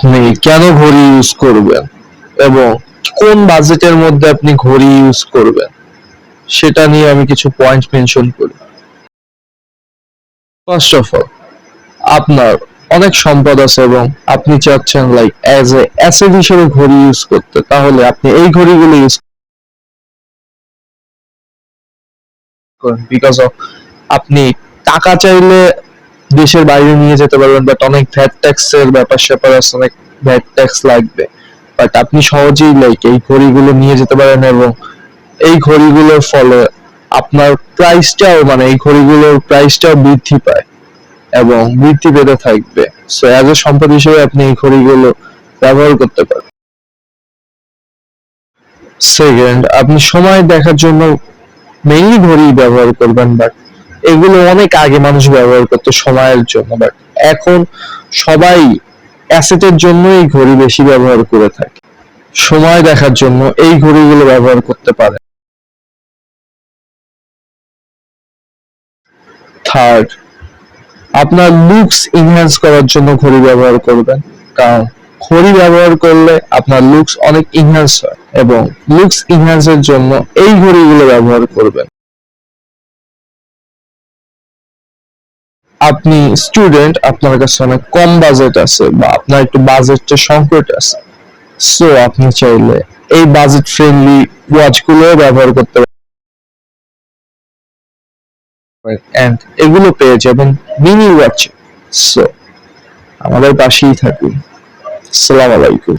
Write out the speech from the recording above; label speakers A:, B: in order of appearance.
A: আপনি কেন ঘড়ি ইউজ করবেন এবং কোন বাজেটের মধ্যে আপনি ঘড়ি ইউজ করবেন সেটা নিয়ে আমি কিছু পয়েন্ট মেনশন করি। ফার্স্ট অফ অল, আপনার অনেক সম্পদ আছে এবং আপনি চাচ্ছেন লাইক অ্যাজ এ অ্যাসেট হিসেবে ঘড়ি ইউজ করতে, তাহলে আপনি এই ঘড়িগুলো ইউজ করেন। বিকজ অফ আপনি টাকা চাইলে দেশের বাইরে নিয়ে যেতে পারবেন, বাট অনেক ভ্যাট ট্যাক্সের ব্যাপার স্যাপার আছে, অনেক ভ্যাট ট্যাক্স লাগবে। বাট আপনি সহজেই লাইক এই ঘড়িগুলো নিয়ে যেতে পারেন এবং এই ঘড়িগুলোর ফলে আপনার প্রাইসটাও মানে এই ঘড়িগুলোর প্রাইসটাও বৃদ্ধি পায় এবং বৃদ্ধি পেতে থাকবে। সো অ্যাজ এ সম্পদ হিসেবে আপনি এই ঘড়িগুলো ব্যবহার করতে পারেন। সেকেন্ড, আপনি সময় দেখার জন্য মেইনলি ঘড়ি ব্যবহার করবেন, বাট এগুলো অনেক আগে মানুষ ব্যবহার করতো সময়ের জন্য, বাট এখন সবাই অ্যাসেটের জন্য এই ঘড়ি বেশি ব্যবহার করে থাকে। সময় দেখার জন্য এই ঘড়িগুলো ব্যবহার করতে পারে। থার্ড, আপনার লুকস ইনহ্যান্স করার জন্য ঘড়ি ব্যবহার করবেন, কারণ ঘড়ি ব্যবহার করলে আপনার লুকস অনেক ইনহ্যান্স হয় এবং লুকস ইনহ্যান্সের জন্য এই ঘড়িগুলো ব্যবহার করবেন। আপনি স্টুডেন্ট, আপনার কাছে অনেক কম বাজেট আছে বা আপনার একটু বাজেটের সংকট আছে, সো আপনি চাইলে এই বাজেট ফ্রেন্ডলি ওয়াচগুলো ব্যবহার করতে পারেন এন্ড এগুলো পেয়ে যাবেন মিনি ওয়াচ। সো আমাদের পাশেই থাকুন। আসসালামু আলাইকুম।